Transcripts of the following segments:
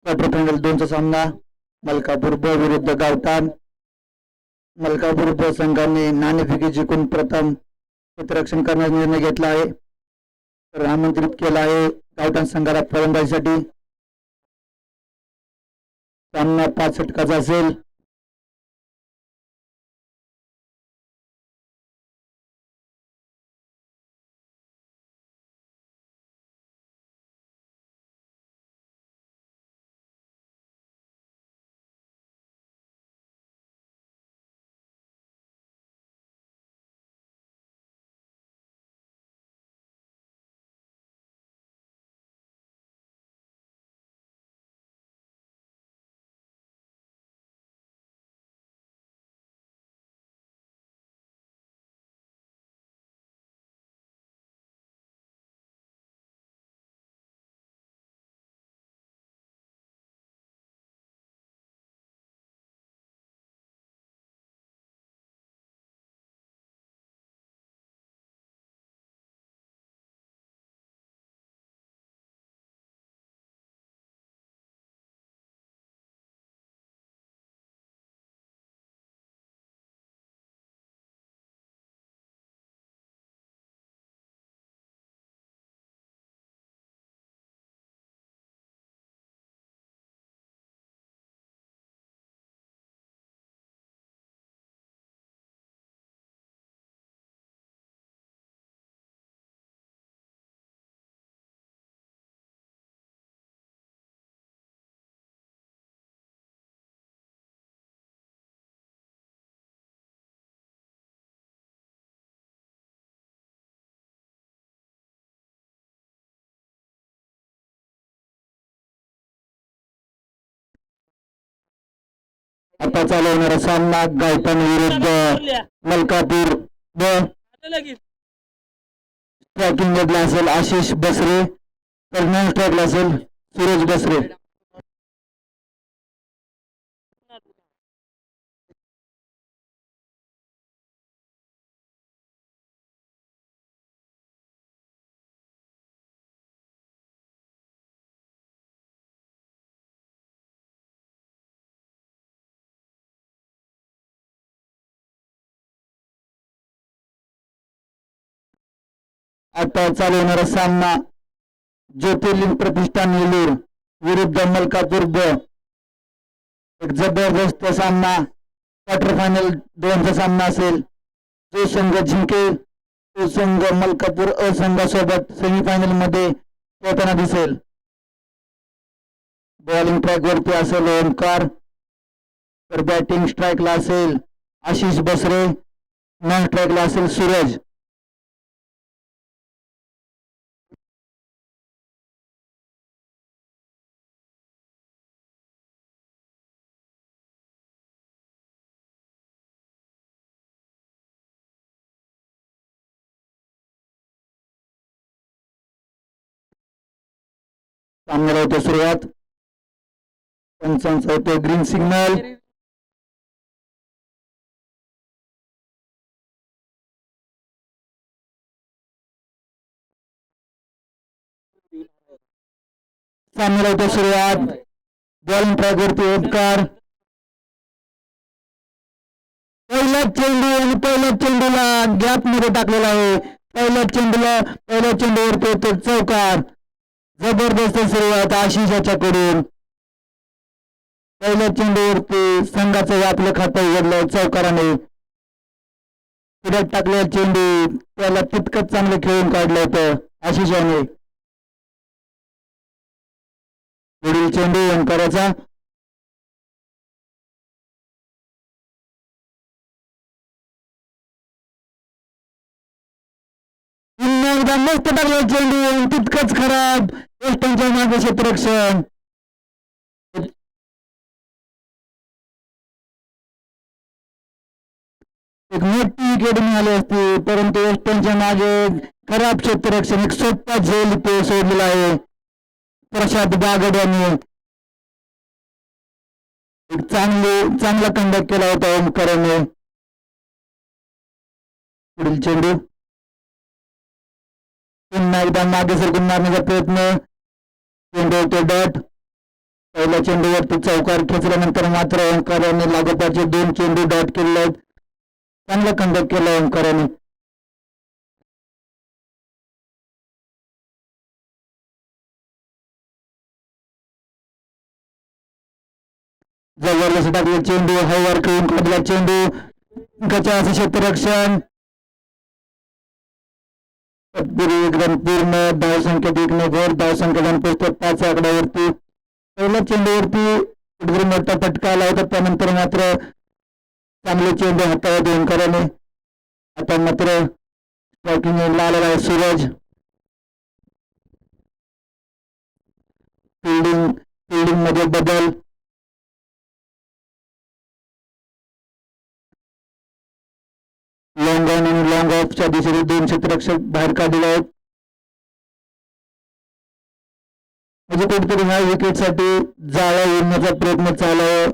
Quarter final 2चा सामना मलकापूर ब विरुद्ध गावठाण. मलकापूर ब संघाने नाणेफेकी जिंकून प्रथम क्षेत्ररक्षण करण्याचा निर्णय घेतला आहे. तर आमंत्रित केला आहे गावठाण संघाला फलंदाजीसाठी. सामना 5 षटकाचा असेल. आता चालू होणारा सामना गावठाण विरुद्ध मलकापूर ब. स्ट्रायकिंग मधला असेल आशिष बसरे. तर नॉन स्ट्राईकला असेल सूरज बसरे. आता चालू होणारा सामना ज्योतिर्लिंग प्रतिष्ठान येलूर विरुद्ध मलकापूर ब. एक जबरदस्त सामना क्वार्टर फायनल 2चा सामना असेल. जो संघ जिंकेल तो संघ मलकापूर अ संघासोबत सेमीफायनल मध्ये पोहताना दिसेल. बॉलिंग ट्रॅक वरती असेल ओमकार. तर बॅटिंग स्ट्राईकला असेल आशिष बसरे. नॉन स्ट्राईकला असेल सूरज. सामन्याला होते सुरुवात. पंचांचा होते ग्रीन सिग्नल. सामन्याला होते सुरुवात. बॉलिंग ट्रॅक वरती ओमकार. पहिल्या चेंडू आणि पहिल्या चेंडूला गॅप मध्ये टाकलेला आहे. पहिल्या चेंडूवरती तो चौकार. जबरदस्त सुरुवात आशिष याच्याकडून. पहिल्या चेंडूवरती संघाचं आपलं खातं उघडलं चौकाराने. पुढे टाकलेला चेंडू त्याला तितकंच चांगलं खेळून काढलं होतं आशिष याने. पुढील चेंडू ओंकाराचा. एकदा मस्त टाकलेला चेंडू तितकंच खराब. वेस्टर्नच्या मागे क्षेत्ररक्षण. एक मोठी विकेट मिळाली असती परंतु वेस्टर्नच्या मागे खराब क्षेत्ररक्षण. एक सोपा झेल ते सोडलेला आहे प्रशांत बागड यांनी. एक चांगला कंडक्ट केला होता ओमकाराने. पुढील चेंडू पुन्हा एकदा मागे सरकून मारण्याचा प्रयत्न. चेंडू होतो डॉट. पहिल्या चेंडूवरती चौकार खेचल्यानंतर मात्र ओंकाराने लागोपाठचे 2 चेंडू डॉट केले आहेत. चांगला कंडक्ट केला ओंकाराने. जबरदस्त टाकलेला चेंडू हवावर खेळून काढला चेंडू गचाचे क्षेत्ररक्षण एकदम पूर्ण धावसंख्येत 1 ने भर धावसंख्या पोहोचतो 5 आकड्यावरती. पहिल्या चेंडूवरती कुठेतरी मोठा फटका आला होता त्यानंतर मात्र चांगले चेंडू हातावर ओंकाराने. आता मात्र स्ट्रायकिंग एंडला आलेला आहे सूरज. फिल्डिंग मध्ये बदल. लॉंग ऑन आणि लॉंग ऑफच्या दिशेने 2 क्षेत्ररक्षक बाहेर काढलेले आहेत. म्हणजे कुठेतरी ह्या विकेटसाठी जाळा येण्याचा प्रयत्न चालू आहे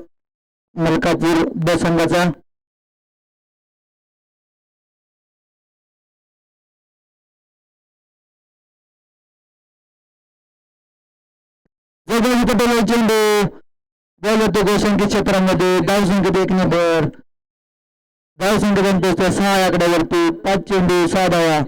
मलकापूर ब संघाचा. चेंडू बॉल होतो गोसंख्य क्षेत्रामध्ये. धावसंख्येत 1 ने भर. धावसंख्येत पोहोचतो 6 आकड्यावरती. 5 चेंडू 6 धावा.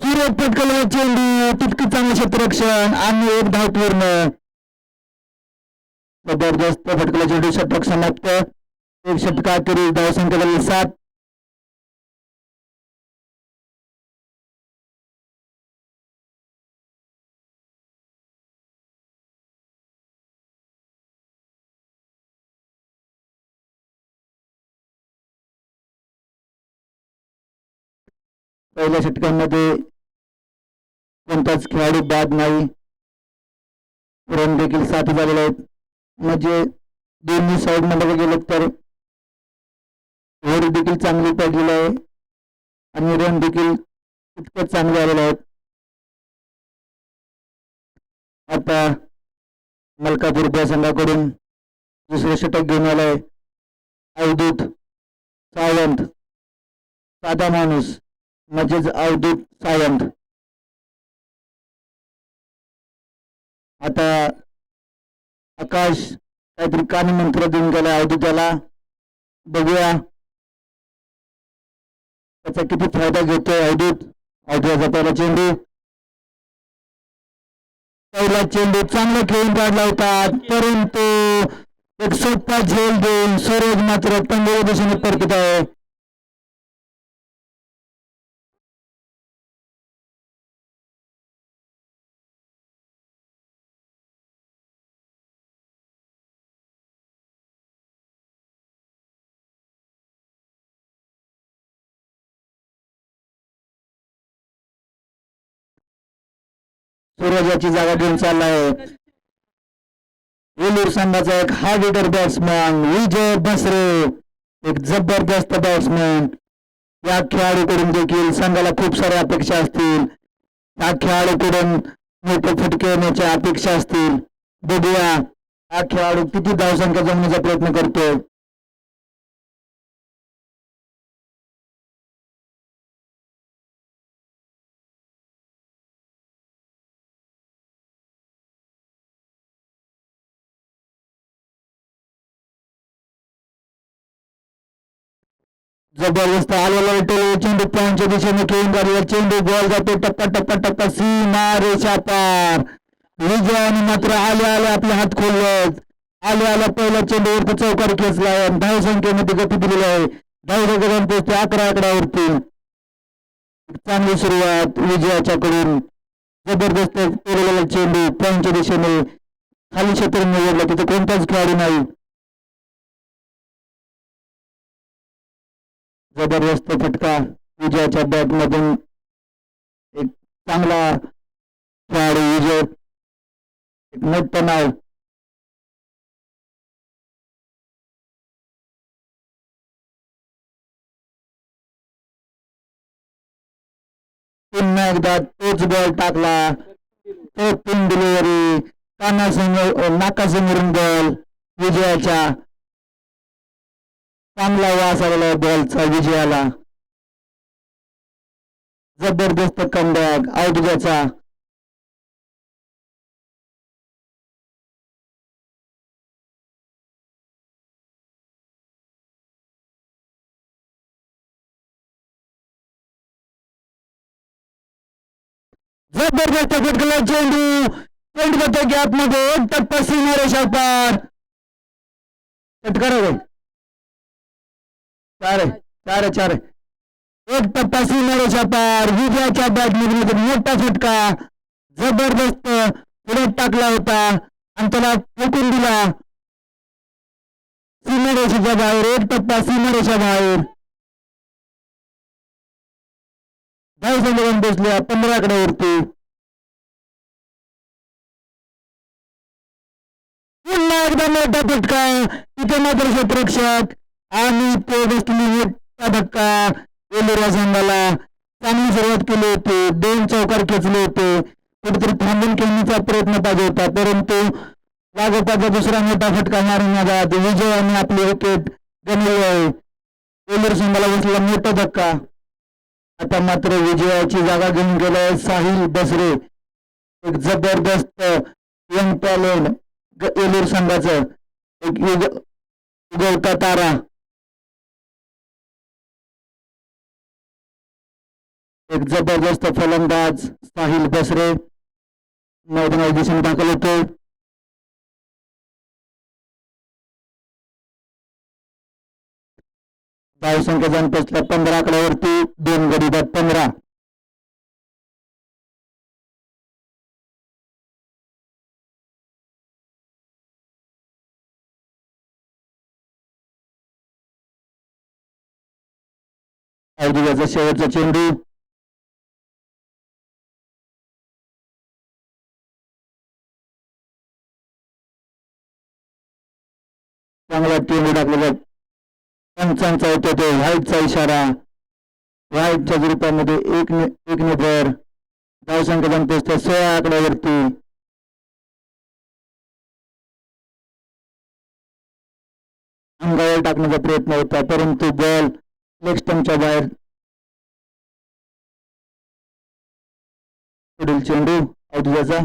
सुरत पटकवलेला चेंडू तितकं चांगलं क्षेत्ररक्षण आणि 1 धाव पूर्ण. जबरदस्त फटकला चेंडू. षटक समाप्त. 1 षटकाखेरीज धावसंख्या झाली 7. पहिल्या षटकांमध्ये कोणताच खेळाडू बाद नाही. रन देखील 7 झालेले आहेत. म्हणजे दोन्ही साईड मध्ये गेलो तर ओव्हर देखील चांगली पडलेली आहे आणि रन देखील तितकंच चांगले आलेले आहेत. आता मलकापूर ब संघाकडून दुसरे षटक घेऊन आलाय अवधूत सावंत. साधा माणूस म्हणजेच अवधूत सावंत. आता आकाश काहीतरी कानी मंत्र देऊन गेला अवधूताला. बघूया त्याचा किती फायदा घेतोय अवधूत. अवधूताचा पहिला चेंडू. पहिला चेंडू चांगला खेळून काढला होता परंतु एक सोपा झेल देऊन सूरज मात्र पंधरा दिशेने परतत आहे. सूरजाची जागा घेऊन चाललाय वेलूर संघाचा एक हार्ड हिटर बॅट्समॅन विजय बसरे. एक जबरदस्त बॅट्समॅन. या खेळाडूकडून देखील संघाला खूप साऱ्या अपेक्षा असतील. या खेळाडूकडून मोठे फटके येण्याच्या अपेक्षा असतील. बघूया हा खेळाडू किती धावसंख्या जमण्याचा प्रयत्न करतोय. जबरदस्त आलेला चेंडू पॉईंटच्या दिशेने खेळून झालेला चेंडू बॉल जातो टप्पा टप्पा टप्पा सीमा रेषा पार. विजयाने मात्र आल्या आल्या आपले हात खोलले. आल्या आल्या पहिल्या चेंडूवरती चौकार खेचला. धाव संख्येमध्ये गती दिलेली आहे. धाव गगन पोहोचते 11 आकड्यावरती. चांगली सुरुवात विजयाच्याकडून. जबरदस्त केलेला चेंडू पॉईंटच्या दिशेने खाली क्षेत्र निवडलं. तिथे कोणताच खेळाडू नाही. जबरदस्त फटका विजयाच्या बॅट मधून. एक चांगला खेळाडू विजय. एक मोठं नाव पुन्हा एकदा तोच बॉल टाकला, तो पिन डिलिव्हरी, कानासमोर नाकासमोरून बॉल विजयाच्या. चांगला वास आलेला बॉलचा विजयाला. जबरदस्त कमबॅक आउटचा. जबरदस्त फटकला चेंडू, चेंडूच्या गॅप मध्ये एक टप्पा सीमारेषा पार. षटकार चार चार एक टप्पा सीमारेषा पार. विजयाच्या बॅटमधून मोठा फटका जबरदस्त पुढे टाकला होता आणि त्याला फेकून दिला सीमारेषेच्या बाहेर. एक टप्पा सीमारेषा बाहेर. धावसंख्या बसल्या 15 आकड्यावरती. पुन्हा एकदा मोठा फटका, तिथे मात्र क्षेत्ररक्षक आणि ते बसलेली मोठा धक्का. वेलुरा संघाला चांगली सुरुवात केली होती, 2 चौकार खेचले होते, कुठेतरी थांबून खेळण्याचा प्रयत्न पाहिजे होता, परंतु लागोपाठचा दुसरा मोठा फटका मारण्यात विजयाने आपले विकेट गमावले आहे. वेलूर संघाला बसलेला मोठा धक्का. आता मात्र विजयाची जागा घेऊन गेलाय साहिल बसरे. एक जबरदस्त यंग टॅलेंट वेलूर संघाचं, एक उगवता तारा. एक जबरदस्त फलंदाज साहिल बसरे मैदानात दिसून दाखल होतो. धावसंख्या जाऊन पोचल्या 15 आकड्यावरती. 2 गडी बाद 15. अवधीचा शेवटचा चेंडू. चांगला चेंडू टाकलेला पंचांचा होतो तो व्हाईटचा इशारा. व्हाईटच्या ग्रुपामध्ये एक नेबर. धावसंख्या जाऊन पोचते 16 आकड्यावरती. अंगावर टाकण्याचा प्रयत्न होता परंतु बॉल लेग स्टंपच्या बाहेर. पुढील चेंडू अवधीचा.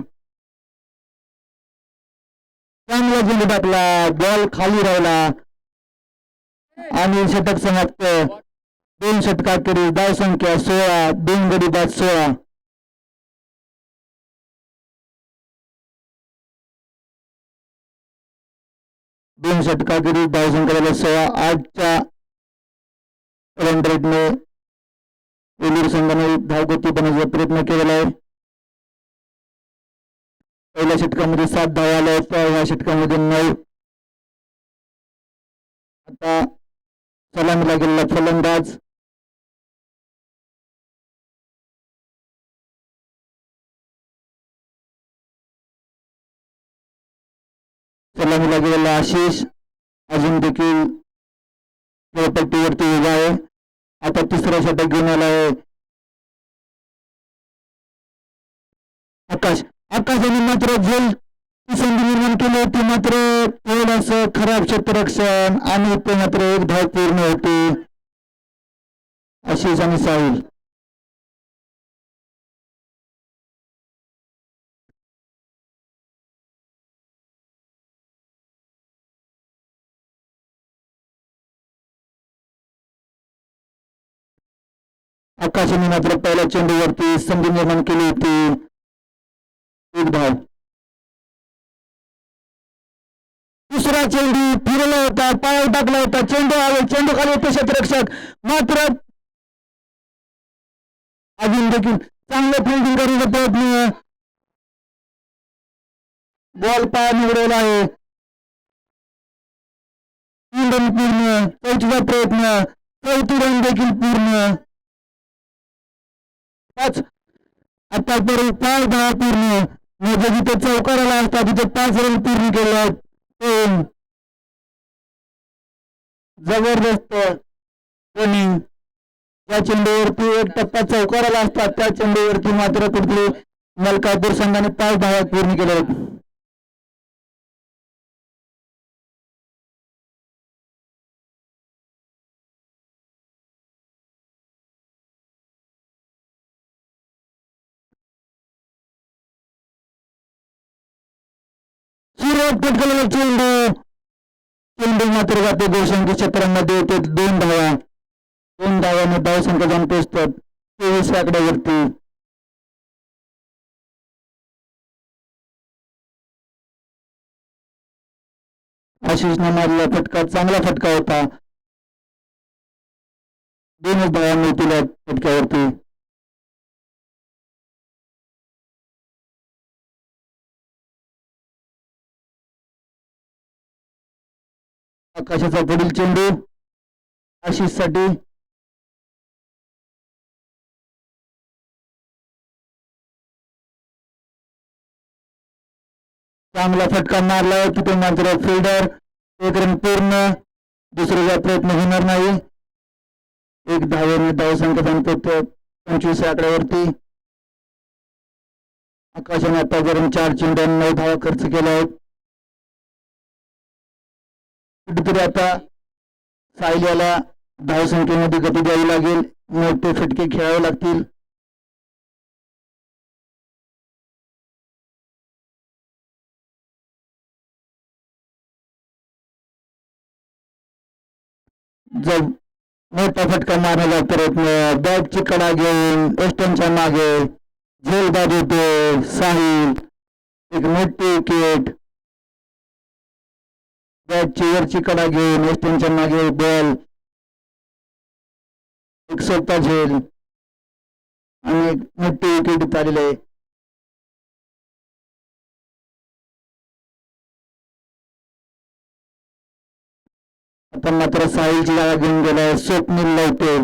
चांगला चेंडू टाकला, बॉल खाली राहिला आणि षटक समाप्त. 2 षटकाखेरीज धावसंख्या 16. 2 गडी बाद 16. दोन षटकाखेरीज धावसंख्या 16. 8च्या रन रेटने वेलूर संघाने धावगती बनवण्याचा प्रयत्न केलेला आहे. पहिल्या षटकामध्ये 7 धावा आल्या होत्या, ह्या षटकामध्ये 9. आता सलामीला गेलेला फलंदाज सलामीला गेलेला आशिष अजून देखील खेळपट्टीवरती उभा आहे. आता तिसरा षटक घेऊन आला आहे आकाश. आकाशाने मात्र झेल संधी निर्माण केली होती, मात्र थोडस खराब क्षेत्ररक्षण आणि ते मात्र एक धाव पूर्ण होते. आशिष आणि साहिल. आकाशाने मात्र पहिल्या चेंडूवरती संधी निर्माण केली होती. एक धाव. दुसरा चेंडू फिरला होता, पाय टाकला होता, चेंडू खाली होते क्षेत्ररक्षक, मात्र अजून देखील चांगलं फिल्डिंग करण्याचा प्रयत्न. बॉल पाय निवडलेला आहे. 3 रन पूर्ण. 4थीचा प्रयत्न. 4थी रन देखील पूर्ण. 5 आतापर्यंत 5 धावा पूर्ण. म्हणजे जिथे चौकाराला असतात तिथे 5 रन पूर्ण केले आहेत. जबरदस्त रनिंग. ज्या चेंडूवरती एक टप्पा चौकाराला असतात त्या चेंडूवरती मात्र कुठली मलकापूर संघाने 5 धावा पूर्ण केल्या आहेत. सुरुवात पटकलेला चेंडू चेंडू मात्र जाते गोलसंख्या क्षेत्रामध्ये येते 2 धावा 2 धावाने धावसंख्या जाऊन पोहोचतात 23 आकड्यावरती. आशिषने मारलेला फटका चांगला फटका होता. 2च धावा मिळतील या फटक्यावरती. आकाशाचा पुढील चेंडू आशिष साठी चांगला फटका मारला तिथे मात्र फिल्डर एक रन पूर्ण दुसऱ्याचा प्रयत्न होणार नाही. एक धावेने धावसंख्या संपतो 25 आकड्यावरती. आकाशाने आतापर्यंत 4 चेंडूंना 9 धावा खर्च केल्या आहेत. कुठेतरी आता साहिल याला धावसंख्येमध्ये गती द्यावी लागेल. मोठे फटके खेळावे लागतील. जर मोठा फटका मारण्याचा प्रयत्न बॅटची कडा घेऊन एस्टनच्या मागे झेलबाद होतो साहिल. एक मोठी विकेट बॅटची वरची कडा घेऊन एस्टनच्या मागे बॉल एक सोपा झेल आणि एक मोठी विकेट आलेली आहे. आता मात्र साहिलची जागा घेऊन गेलाय स्वप्नील लावते.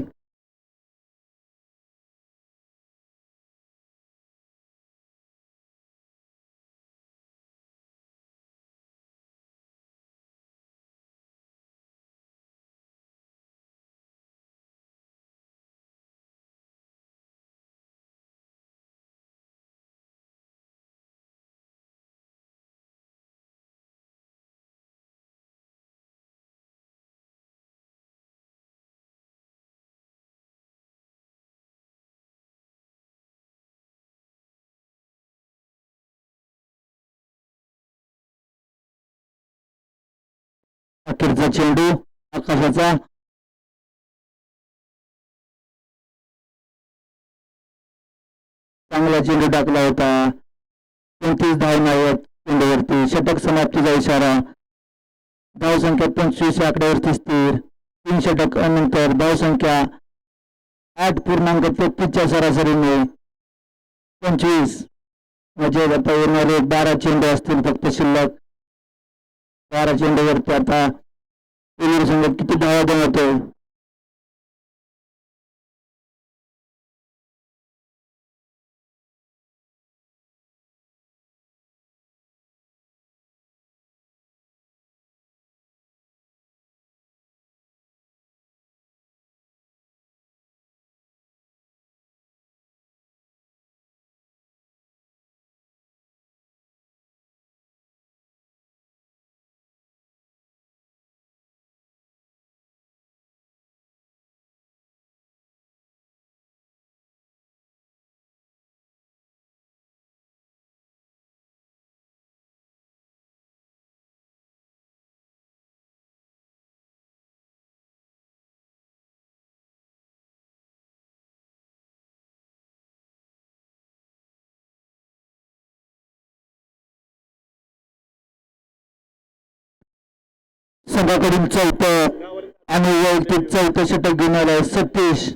अखेरचा चेंडू आकाशाचा चांगला चेंडू टाकला होता. 29 धाव आहेत चेंडूवरती. षटक समाप्तीचा इशारा. धावसंख्या 25 आकड्यावरती स्थिर. 3 षटकानंतर धावसंख्या 8.33च्या सरासरीने 25 म्हणजे आता येणारे 12 चेंडू असतील फक्त शिल्लक. 12 चेंडूवरती आता संघ किती धावा बनवतो. संघाकडून 4थं आणि वैयक्तिक 4थं षटक घेऊन आलाय सतीश.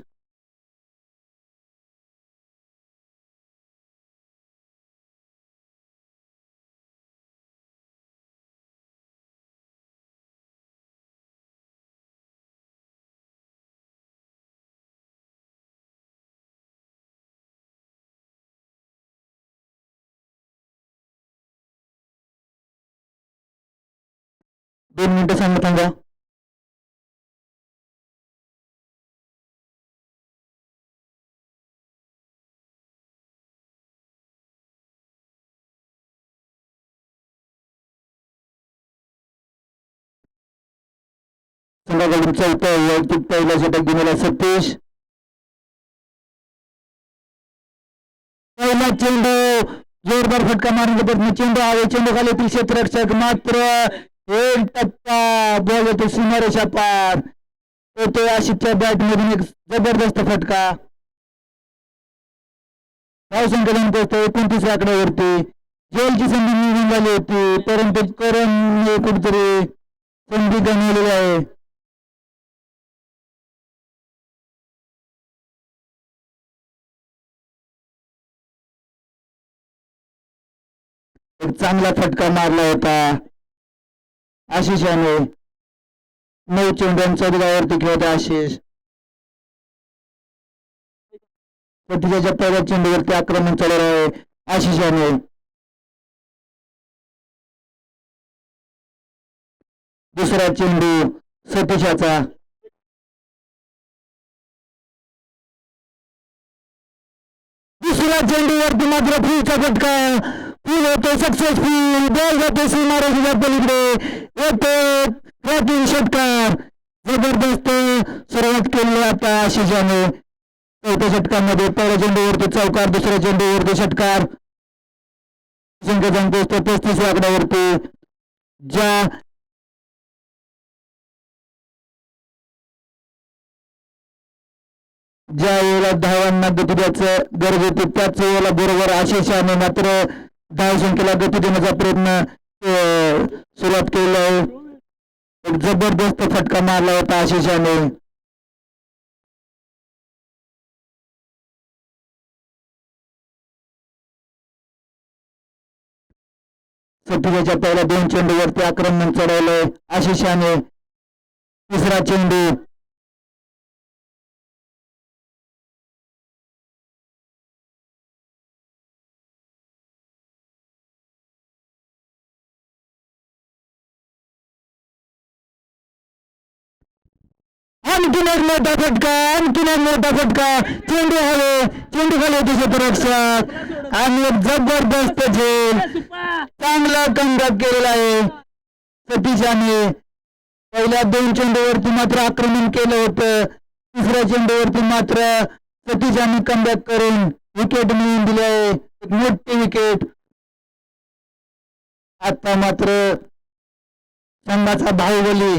दोन मिनिटं सांगा थांबा. संघाकडून चौथं वैयक्तिक पहिला षटक घेण्याला सतीश. पहिला चेंडू जोरदार फटका मारण्याचा प्रयत्न, चेंडू हवे, चेंडू खाली येथील क्षेत्ररक्षक मात्र एक टप्पा बॉल येतो सीमारेषा पार. येतो आशिषच्या बॅट मधून एक जबरदस्त फटका. धावसंकलन पोहोचतो 29 आकड्यावरती. जेलची संधी निघून झाली होती परंतु करण कुठेतरी संधी गमावलेली आहे. एक चांगला फटका मारला होता आशिषाने. 9 चेंडूंच्या दिलावरती खेळत आशिष. सतीशाच्या पहिल्या चेंडूवरती आक्रमण चालू आहे आशिषाने. दुसरा चेंडू सतीशाचा. दुसऱ्या चेंडूवरती मात्र फुलचा फटका. फुल होतो सक्सेसफुल. बॉल जातो सीमारेषेच्या पलीकडे. येतो ट्रॅकिंग षटकार. जबरदस्त सुरुवात केली आता आशिषाने. चौथ्या षटकामध्ये पहिल्या चेंडूवरती चौकार, दुसऱ्या चेंडूवरती षटकार. संख्या पोहोचतो 35 आकड्यावरती. ज्या वेळेला धावांना गती द्यायचं गरज होती त्याच वेळेला बरोबर आशिषाने मात्र धावसंख्येला गती देण्याचा प्रयत्न सुरुवात केला आहे. एक जबरदस्त फटका मारला होता आशिषाने. सतीशाच्या पहिल्या 2 चेंडूवरती आक्रमण चढवलंय आशिषाने. तिसरा चेंडू आणखीन एक मोठा फटका, आणखीन एक मोठा फटका. चेंडू हवे, चेंडू खाली होते क्षेत्ररक्षक आणि एक जबरदस्त झेल. चांगला कमबॅक केलेला आहे सतीशाने. पहिल्या 2 चेंडूवरती मात्र आक्रमण केलं होतं. तिसऱ्या चेंडूवरती मात्र सतीशाने कमबॅक करून विकेट मिळवून दिली आहे. एक मोठी विकेट. आता मात्र संघाचा बाहुबली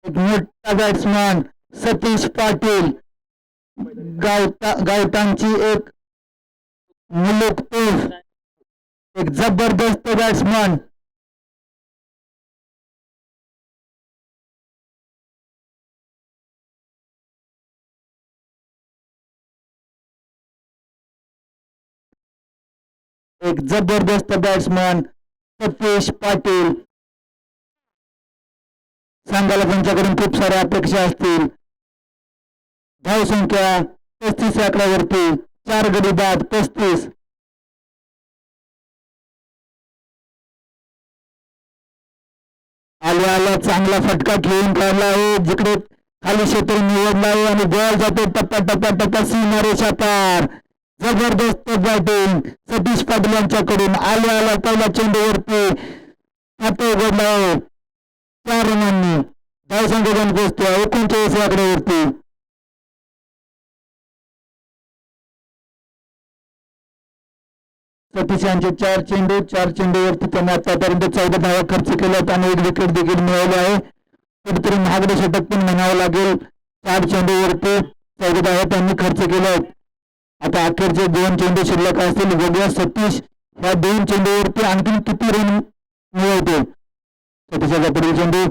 एक मोठा बॅट्समॅन सतीश पाटील, गावठाणची एक मुलुकतोफ, एक जबरदस्त बॅट्समॅन. एक जबरदस्त बॅट्समॅन सतीश पाटील. संघाला त्यांच्याकडून खूप साऱ्या अपेक्षा असतील. धावसंख्या 35 आकड्यावरती. 4 गडी बाद 35. आल्या चांगला फटका खेळून काढला आहे. जिकडे खाली क्षेत्र निवडला आहे आणि बॉल जातो टप्पा टप्पा टप्पा सीमारेषा पार. जबरदस्त बॅटिंग सतीश पाटील यांच्याकडून. आल्या पहिल्या चेंडूवरती खाते उघडला आहे 4 रनांनी. धावसंख्या पोहोचतो 39 आकड्यावरती. सतीश यांचे 4 चेंडूवरती त्यांनी आतापर्यंत 14 धावा खर्च केल्यात आणि 1 विकेट देखील मिळवली आहे. कुठेतरी महागडे षटक पण म्हणावं लागेल. 4 चेंडूवरती 14 धावा त्यांनी खर्च केल्या आहेत. आता अखेरचे 2 चेंडू शिल्लक असतील. बघूया सतीश ह्या 2 चेंडूवरती आणखी किती रन मिळवते. सतीशाचा पुढील चेंडू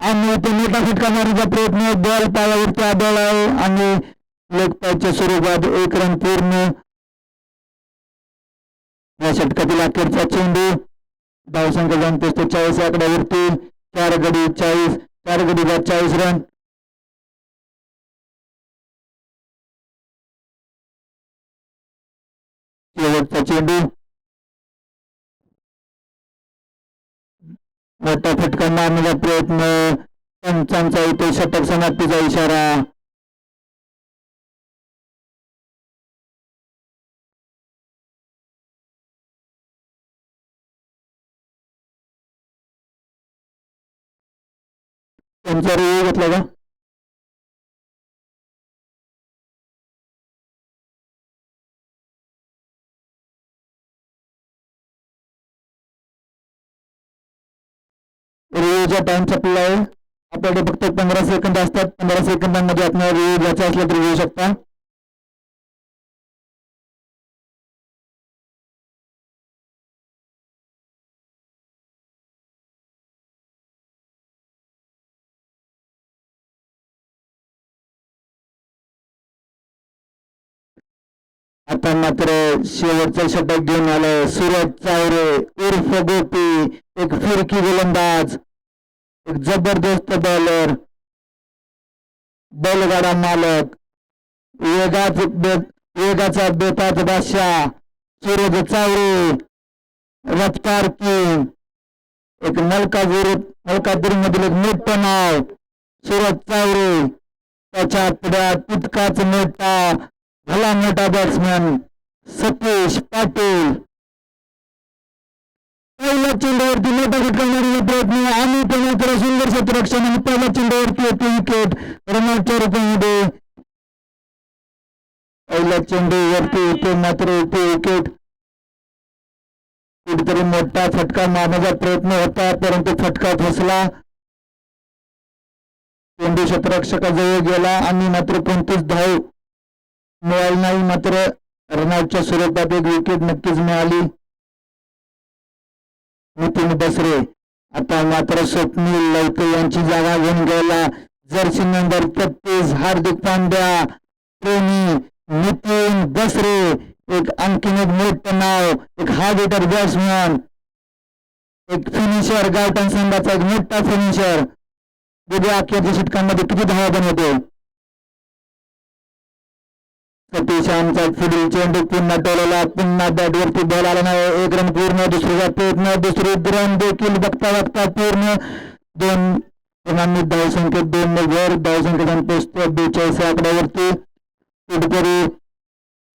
आणि ते मोठा फटका मारण्याचा प्रयत्न. बॉल पायावरती आदळ आहे आणि लेग पॅचच्या स्वरूपात 1 रन पूर्ण. या षटकातील अखेरचा चेंडू. धावसंख्या जाऊन पोहोचतो 40 आकड्यावरती. 4 गडी बाद 40 रन. शेवटचा चेंडू. मोठा फटका मारण्याचा प्रयत्न. पंचांचा इथे षटक समाप्तीचा इशारा. त्यांचा रिव्ह्यू घेतला का? रिव्ह्यूचा टाइम संपला आहे. आपल्याकडे फक्त 15 सेकंद असतात. 15 सेकंदांमध्ये आपल्याला रिव्ह्यू घ्यायचा असला तर घेऊ शकता. आता मात्र शेवटचा षटक घेऊन आलाय सूरज चावरे उर्फ गोपी, एक फिरकी गोलंदाज, एक जबरदस्त बॉलर, बैलगाडा मालक, वेगाचा बेताज बादशाह सूरज चावरे, रफ्तार किंग, एक मलकापूर मधील एक मोठं नाव सूरज चावरे, त्याच्या पुढ्यात तितकाच मोठा भला मोठा बॅट्समॅन सतीश पाटील. पहिल्या चेंडूवरती मोठा फटका मारण्याचा प्रयत्न आणि त्यानंतर सुंदर क्षेत्ररक्षण आणि पहिल्या चेंडूवरती येते विकेट रनआउटच्या रूपामध्ये. पहिल्या चेंडूवरती येते मात्र येते विकेट. कुठेतरी मोठा फटका मारण्याचा प्रयत्न होता परंतु फटका फसला. चेंडू क्षेत्ररक्षकाजवळ गेला आणि मात्र कोणतीच धाव मिळाली नाही. मात्र रनआउटच्या स्वरूपात एक विकेट नक्कीच मिळाली. नितीन बसरे आता मात्र स्वप्नील लवते यांची जागा घेऊन गेला. जर्सी नंबर 33 हार्दिक पांड्या प्रेमी नितीन बसरे, एक आणखीन एक मोठं नाव, एक हार्ड हिटर बॅट्समॅन, एक फिनिशर, गावठाण संघाचा एक मोठा फिनिशर. बघूया अखेरच्या षटकांमध्ये किती धावा बनवतो. सतीश यांचा पुढील चेंडू पुन्हा टोलला, पुन्हा बॅटवरती बॉल आला नाही. एक रन पूर्ण, दुसरीचा प्रयत्न, दुसरी रन देखील बघता बघता पूर्ण. 2 रनांनी धावसंख्येत 2 वर धावसंख्येत पोहोचते 42 आकड्यावरती. कुठेतरी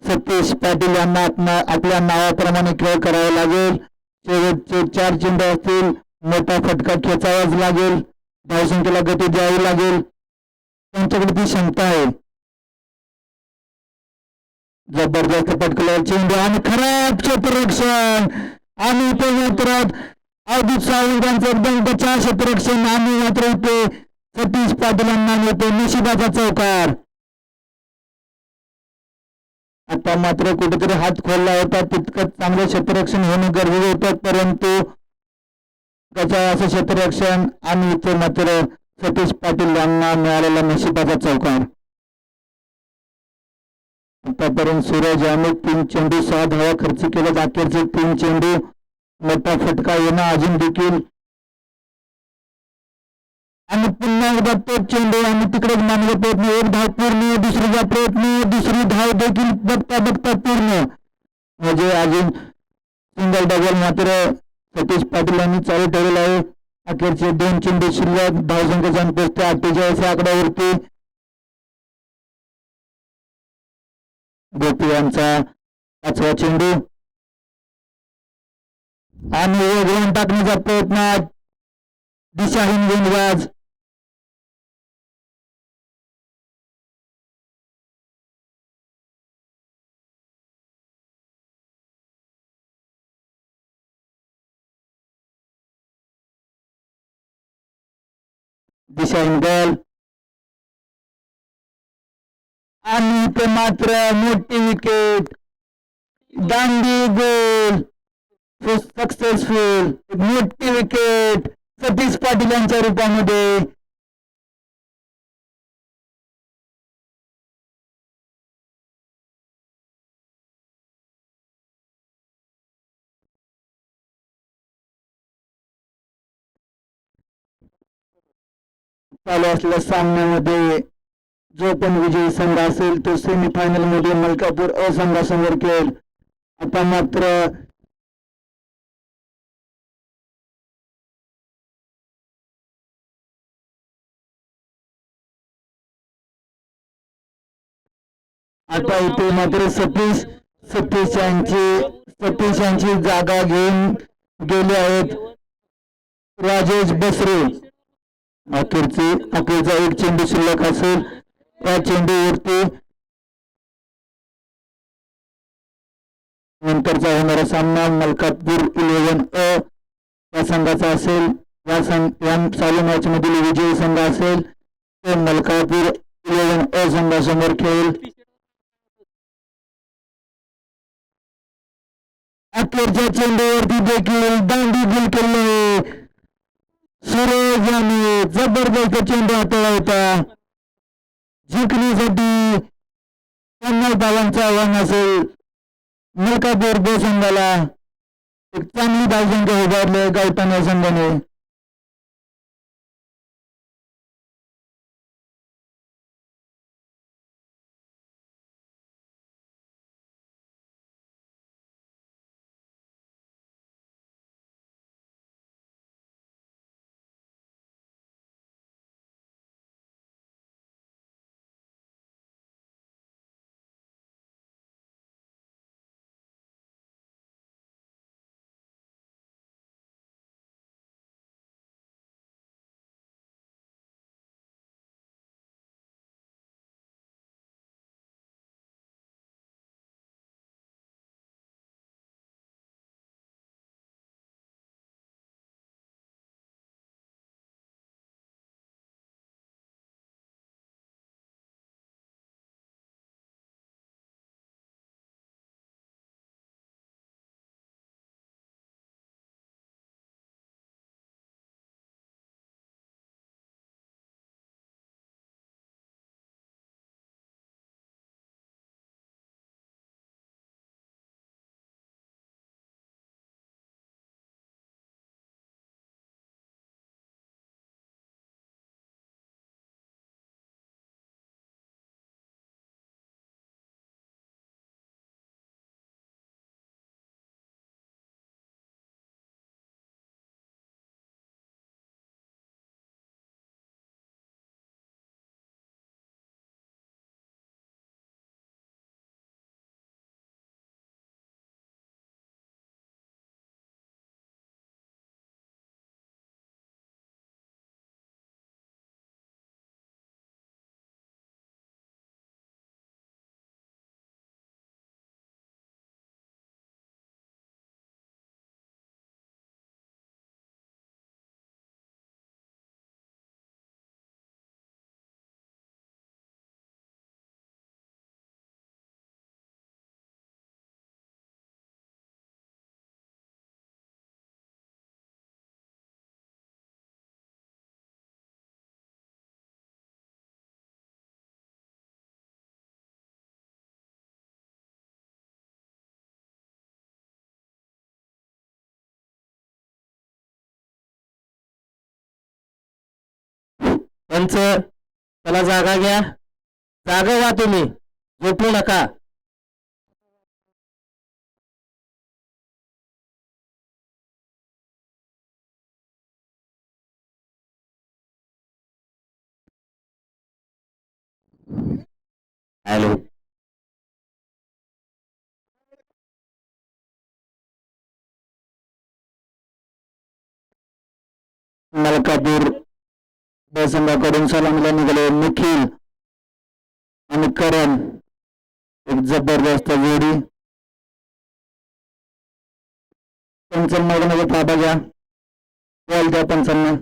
सतीश पाटील यांना आपल्या नावाप्रमाणे खेळ करावा लागेल. शेवटचे 4 चेंडू असतील, मोठा फटका खेचावाच लागेल, धावसंख्येला गती द्यावी लागेल. त्यांच्याकडे ती क्षमता आहे. जबरदस्त पटकला चेंडू आणि खराब क्षेत्ररक्षण आणि ते मात्र अवधूत सावंत यांचं एकदम बचाव क्षेत्ररक्षण आणि मात्र ते सतीश पाटील यांना मिळतो नशिबाचा चौकार. आता मात्र कुठेतरी हात खोलला होता, तितकंच चांगलं क्षेत्ररक्षण होणं गरजेचं होतं परंतु त्याच्या असं क्षेत्ररक्षण आणि इथे मात्र सतीश पाटील यांना मिळालेला नशिबाचा चौकार. आतापर्यंत सूरज याने 3 चेंडू 6 धावा खर्च केले. अखेरचे 3 चेंडू मोठा फटका येणं अजून देखील आणि पुन्हा एकदा तो चेंडू आणि तिकडेच मानला प्रयत्न, एक धाव पूर्ण, दुसरीचा प्रयत्न, दुसरी धाव देखील बघता बघता पूर्ण, म्हणजे अजून सिंगल डबल मात्र सतीश पाटील यांनी चालू ठेवलेला आहे. अखेरचे 2 चेंडू शिल्लक, धावसंख्या पोहोचते 48 आकड्यावरती. गोपी यांचा 5वा चेंडू आणि वेगळून टाकण्याचा प्रयत्न, दिशाहीन गोलंदाज. दिशाहीन बॉल आणि ते मात्र मोठी विकेट, दांडी गोल, सक्सेसफुल, मोठी विकेट सतीश पाटील यांच्या रूपामध्ये. चालू असलेल्या सामन्यामध्ये जो पण विजयी संघ असेल तो सेमीफायनल मध्ये मलकापूर अ संघासमोर खेळेल. आता मात्र आता इथे मात्र सतीश यांची जागा घेऊन गेले आहेत राजेश बसरे. अखेरचा एक चेंडू शिल्लक असेल. त्या चेंडूवरती नंतरचा होणारा सामना मलकापूर 11 या संघाचा असेल. या चालू मॅच मधील विजयी संघ असेल तो मलकापूर 11 संघासमोर खेळेल. अखेरच्या चेंडूवरती देखील दांडी गुल केले. सुरेश यांनी जबरदस्त चेंडू हाताळला होता. जिंकण्यासाठी 50 धावांचं आव्हान असेल. मलकापूर ब संघाला एक चांगली धावसंख्या उभारले गावठाण या संघाने. पंच त्याला जागा घ्या. जागा व्हा तुम्ही, झोपू नका. हॅलो. मलकापूर ब संघाकडून सलामीला निघाले निखिल आणि करण. एक जबरदस्त जोडी. पंचम मैदानाचा ताबा घ्या. बॉल द्या पंचांना.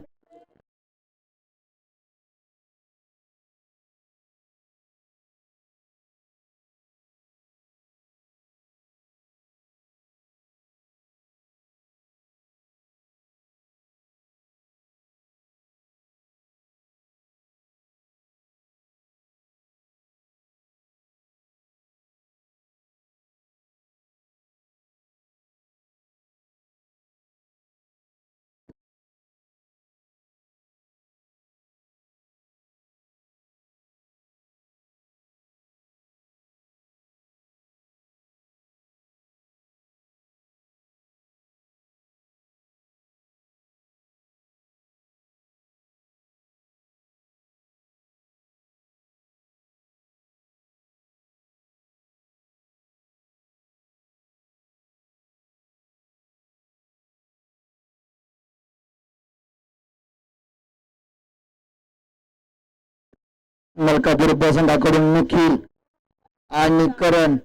मलकापूर संघाकडून निखिल आणि करण.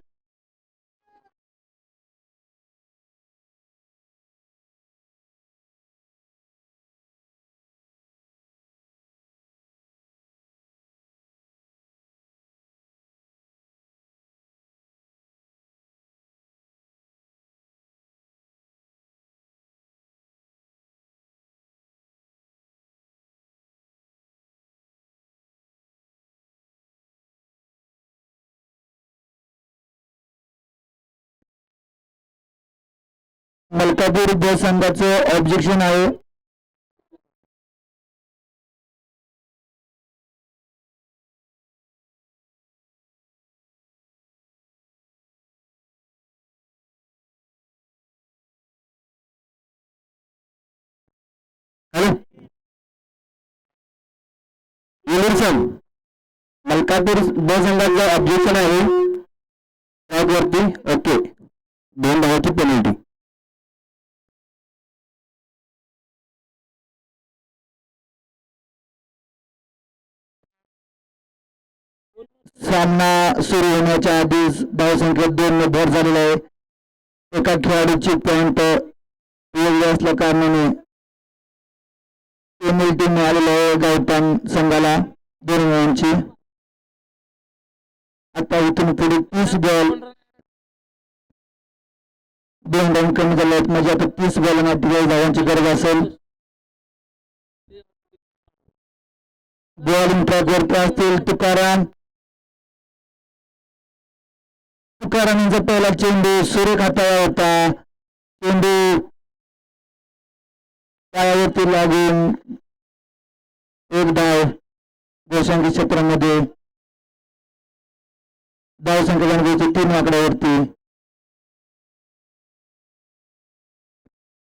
मलकापूर संघाचं ऑब्जेक्शन आहे. मलकापूर संघाचं ऑब्जेक्शन आहे वरती. ओके, 2 धावाची पेनल्टी. सामना सुरू होण्याच्या आधीच धावसंख्या 2 ने भर झालेला आहे. एका खेळाडूची पॉइंट वेगळी असल्या कारणाने पेनल्टी मिळालेली आहे गायपान संघाला 2 धावांची. आता इथून पुढे 30 बॉल 2 धाव कमी झाले आहेत, म्हणजे आता 30 बॉलांना 43 धावांची गरज असेल. बॉलिंग ट्रॅक वरती असतील तुकाराम. तुकारामांचा पहिला चेंडू सुरेख हाताळला होता. चेंडू पायावरती लागून एक धाव गोशांकी क्षेत्रामध्ये. धावसंख्या गणवेची 3 आकड्यावरती.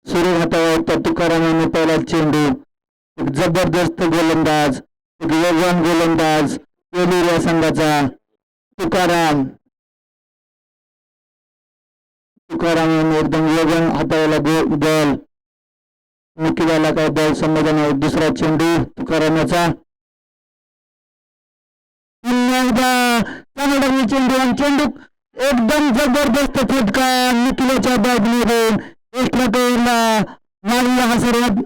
सुरेख हाताळला होता तुकारामाने पहिला चेंडू. एक जबरदस्त गोलंदाज, एक वेगवान गोलंदाज वेलूर या संघाचा तुकाराम. तुकारामाने एकदम वेगवान हाताळला बॉल. निखिलाला काय बॉल समाधान. दुसरा चेंडू तुकारामाचा. चेंडू आणि चेंडू एकदम जबरदस्त फटका निखिलाच्या बॅटमधून. मारला हा सर्वात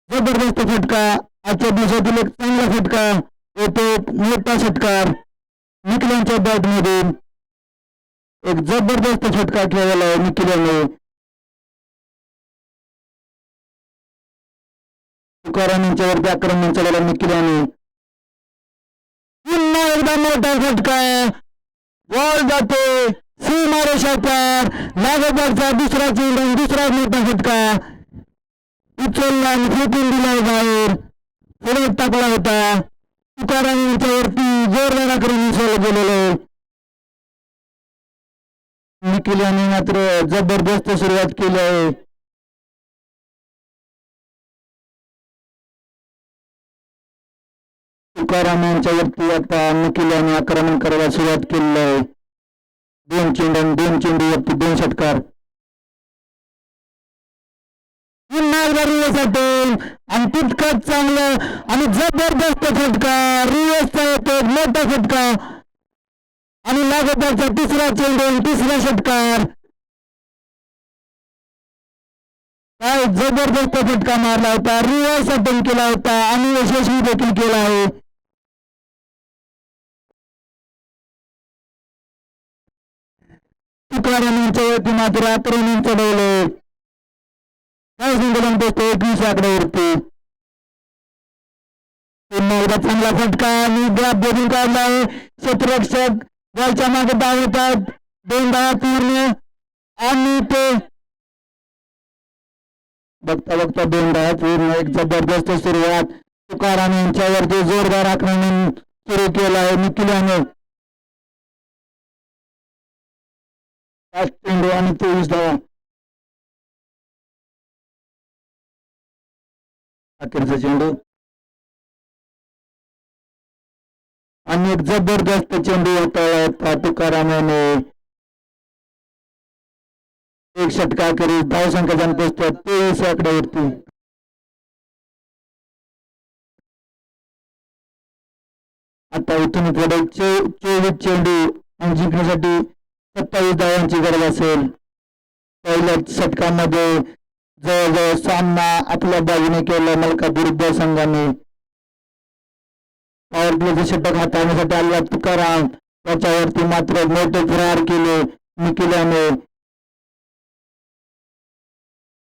जबरदस्त फटका. आजच्या दिवसातील एक चांगला फटका येतो. मोठा षटकार निखिलांच्या बॅटमधून. एक जबरदस्त फटका खेळला आहे निखिलाने. तुकाराम यांच्यावरती आक्रमण चढवलं निखिलाने. पुन्हा एकदा मोठा फटका. बॉल जाते सीमारेषा पार. लागोपाठचा दुसरा चेंडू, दुसरा मोठा फटका उचलला आणि फेकून दिला बाहेर. पुढे टाकला होता. तुकाराम यांच्यावरती जोरदार आक्रमण चालू गेलेलं. निखिल यांनी मात्र जबरदस्त सुरुवात केली आहे. तुकाराम यांच्यावरती आता निखिल यांनी आक्रमण करायला सुरुवात केली आहे. 2 चेंडूवरती 2 षटकार. आणि तितकंच चांगलं आणि जबरदस्त फटका रिवेसचा येतो. मोठा फटका आणि लागोपाठचा तिसरा चेंडू, तिसरा षटकार. काय जबरदस्त फटका मारला होता. रिव्हर्स अटेम्प्ट केला होता आणि यशस्वी देखील केला आहे. तुकाराम यांच्यावरती मात्र आक्रमण चढवलं. काय संकलन पोचतो 21 आकड्यावरती. पुन्हा एकदा चांगला फटका आणि गॅप बदलून काढला आहे. क्षेत्ररक्षक बॉलच्या मागे धावतात. 2 धावा पूर्ण आणि ते बघता 2 धावा पूर्ण. एक जबरदस्त सुरुवात. तुकाराम यांच्यावरती जोरदार आक्रमण सुरू केलं आहे निखिलाने. 5 चेंडू आणि 23 धावा. अखेरचा चेंडू आणि एक जबरदस्त चेंडू हाताळला तुकारामाने. एक षटकार करीत धावसंख्या जाऊन पोहोचतो 23 आकड्यावरती. आता इथून पुढे 24 चेंडू आणि जिंकण्यासाठी 27 धावांची गरज असेल. पहिल्या षटकामध्ये जवळजवळ सामना आपल्या बाजूने केला मलकापूर संघाने. पॉवर प्लेचे षटक हाताळण्यासाठी आलेला तुकाराम त्याच्यावरती मात्र मोठे प्रहार केले निखिलाने.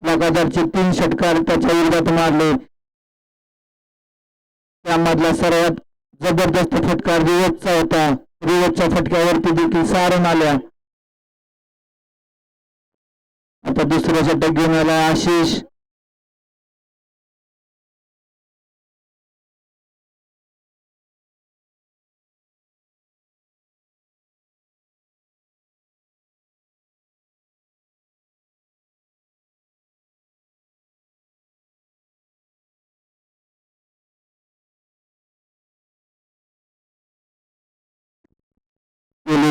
लगातारचे 3 षटकार त्याच्या विरोधात मारले. त्यामधला सर्वात जबरदस्त फटकार रिवचचा होता. रिवचच्या फटक्यावरती देखील सारण आल्या. आता दुसरं षटक घेऊन आला आशिष.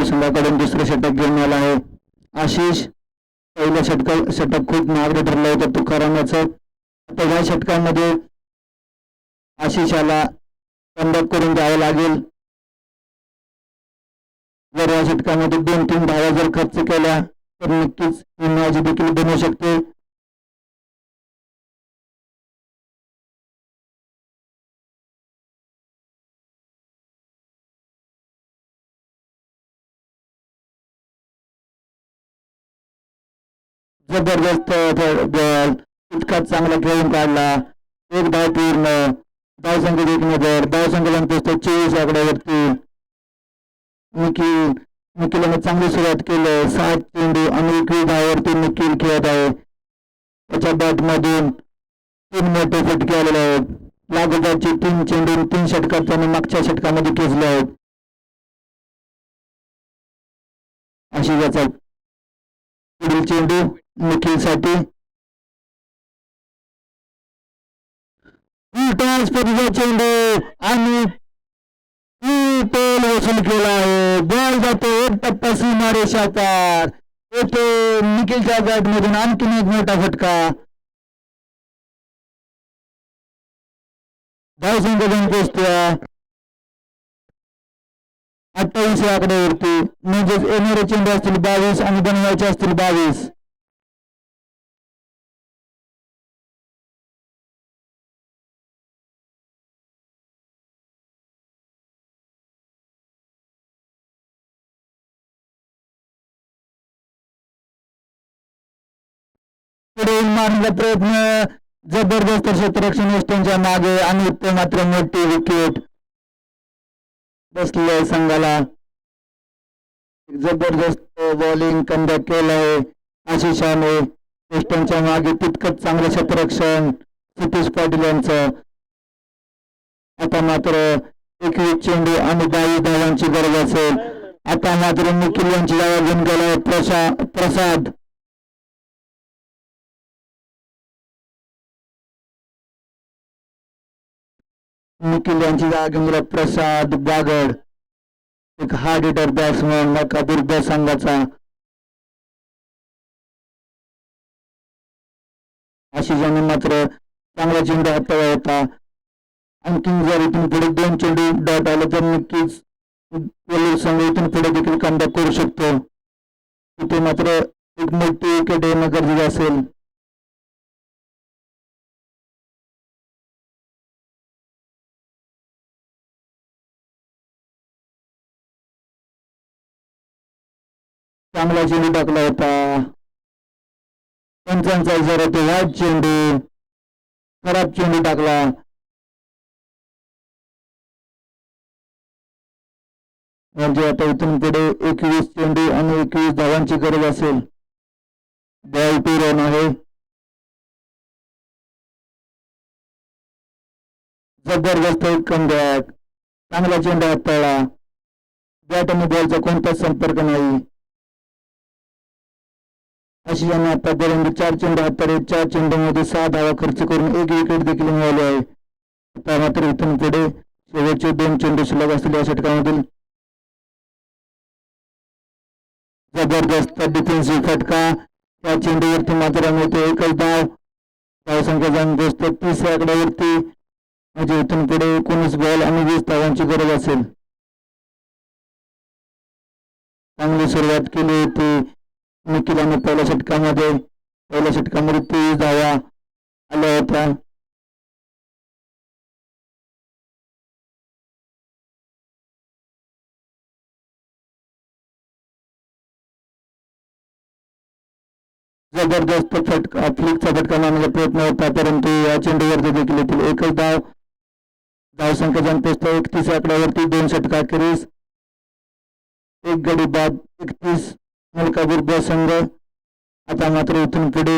संघाकडून दुसरं षटक घेऊन आला आहे आशिष. पहिलं षटक खूप महागडं ठरलं होतं तुकारामाचं. आता ह्या षटकामध्ये आशिषाला कमबॅक करून द्यावं लागेल. जर या षटकामध्ये 2-3 धावा जर खर्च केल्या तर नक्कीच ही मॅच देखील बनवू शकते. जबरदस्त बॉल इतका चांगला खेळून काढला. एक धाव पूर्ण. धावसंख्येत 1 नजर. धावसंख्येला पोहोचतो 24 आकड्यावरती. निखिलने चांगली सुरुवात केली. 7 चेंडू आणि 21 धावावरती निखिल खेळत आहे. त्याच्या बॅटमधून 3 मोठे फटके आलेले आहेत. लागोपाठचे 3 चेंडू 3 षटकार त्याने मागच्या षटकामध्ये खेचले आहेत. अशी याचा पुढील चेंडू निखिलसाठी. चेंडू आणि वसूल केला आहे. बॉल जातो 1 टप्पा सीमारेषा पार. येतो निखिलच्या बॅट मधून आणखीन एक मोठा फटका. धावसंख्या जाऊन पोहोचतोय 28 आकड्यावरती. म्हणजेच येणारे चेंडू असतील 22 आणि बनवायचे असतील 22. पुढे मारण्याचा प्रयत्न. जबरदस्त क्षेत्ररक्षण वेस्टर्नच्या मागे आणि ते मात्र मोठी विकेट बसले संघाला. जबरदस्त बॉलिंग कमबॅक केलंय आशिषाने. वेस्टर्नच्या मागे तितकंच चांगलं क्षेत्ररक्षण सतीश पाटील यांचं. आता मात्र 21 चेंडू आणि 22 धावांची गरज असेल. आता मात्र निखिल यांची जागा घेऊन गेलाय प्रसाद. निखिल यांची जागा घेऊन गेला प्रसाद बागड. एक हार्ड हिटर बॅट्समन मलकापूर संघाचा. आशिषाने मात्र चांगला चेंडू हाताळला होता. आणखीन जर इथून पुढे 2 चेंडू डॉट आले तर नक्कीच संघ इथून पुढे देखील कमबॅक करू शकतो. इथे मात्र एक मोठी विकेट येणं गरजेचं असेल. चांगला चेंडू टाकला होता. 45 होते. वाईट चेंडू. खराब चेंडू टाकला. म्हणजे आता इथून पुढे 21 चेंडू आणि 21 धावांची गरज असेल. बॉल 2 रन आहे. जबरदस्त एक कमबॅक. चांगला चेंडू हाताळला. बॅट आणि बॉलचा कोणताच संपर्क नाही. आशिषाने आतापर्यंत 4 चेंडू हाताळले. 4 चेंडूमध्ये 6 धावा खर्च करून 1 विकेट देखील मिळवली आहे. आता मात्र इथून पुढे शेवटचे 2 चेंडू शिल्लक असतील या षटकामधील. जबरदस्त डिफेन्सिव्ह फटका. त्या चेंडूवरती मात्र मिळते 1च धाव. धावसंख्या जाऊन पोहोचते 30 आकड्यावरती. म्हणजे इथून पुढे 19 बॉल आणि 20 धावांची गरज असेल. चांगली सुरुवात केली होती निखिलाने पहिल्या षटकामध्ये 23 धावा आल्या होत्या. जबरदस्त फटका फ्लिकचा फटका मारण्याचा प्रयत्न होता परंतु या चेंडूवरती देखील येथील एकच धावसंख्या जनपोस्ट 31 आकड्यावरती 2 षटकाखेरीज 1 गडी बाद 31 मलकापूर ब संघ. आता मात्र इथून पुढे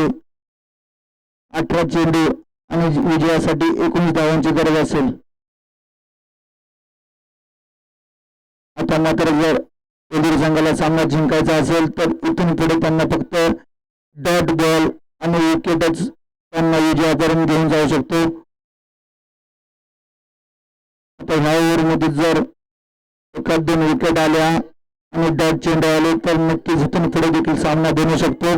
18 चेंडू आणि विजयासाठी 19 धावांची गरज असेल. आता मात्र जर वेलूर संघाला सामना जिंकायचा असेल तर इथून पुढे त्यांना फक्त डॉट बॉल आणि विकेटच त्यांना विजयापर्यंत घेऊन जाऊ शकतो. आता ह्या ओव्हरमध्ये जर एखाद 2 विकेट आल्या आणि डॉट चेंडू आले तर नक्कीच इथून पुढे देखील सामना बनू शकतो.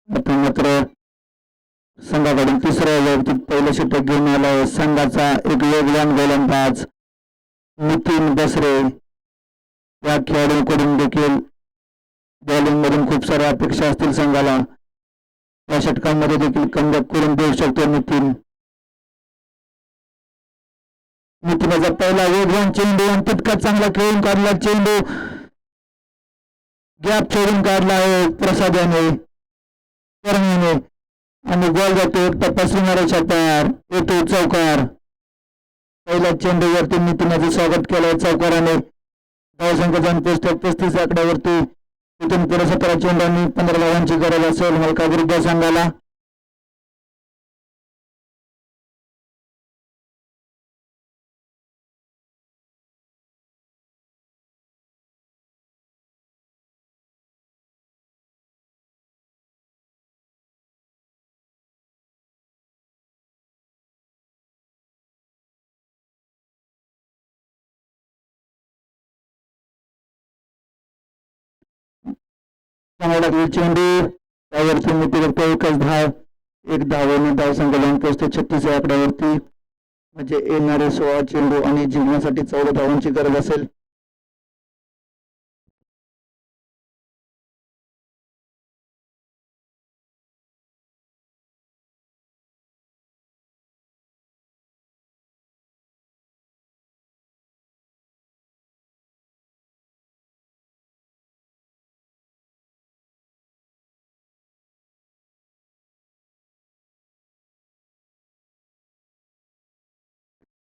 आता मात्र संघाकडून तिसऱ्या वैयक्तिक पहिलं षटक घेऊन आलाय संघाचा एक वेगवान गोलंदाज नितीन बसरे. या खेळाडूंकडून देखील बॉलिंग मधून खूप साऱ्या अपेक्षा असतील संघाला. या षटकांमध्ये देखील कमबॅक करून देऊ शकतो नितीन. नितीनचा पहिला वेगवान चेंडू आणि तितकाच चांगला खेळून काढला चेंडू गॅप छोडून काढला आहे प्रसाद याने आणि बॉल जातो एक टप्पा मारायच्या तयार येतो चौकार. पहिल्या चेंडूवरती नितीनाचे स्वागत केलंय चौकाराने. धावसंख्या जनपोस्ट 35 आकड्यावरती इथून पुढे 17 चेंडू आणि 15 धावांची गरज असेल मलकापूर संघाला. चेंडू त्यावरती मिती फक्त एकच धाव. एक धावेने धावसंख्या जनपोस्ट 36 या आकड्यावरती म्हणजे येणारे 16 चेंडू आणि जिंकण्यासाठी 14 धावांची गरज असेल.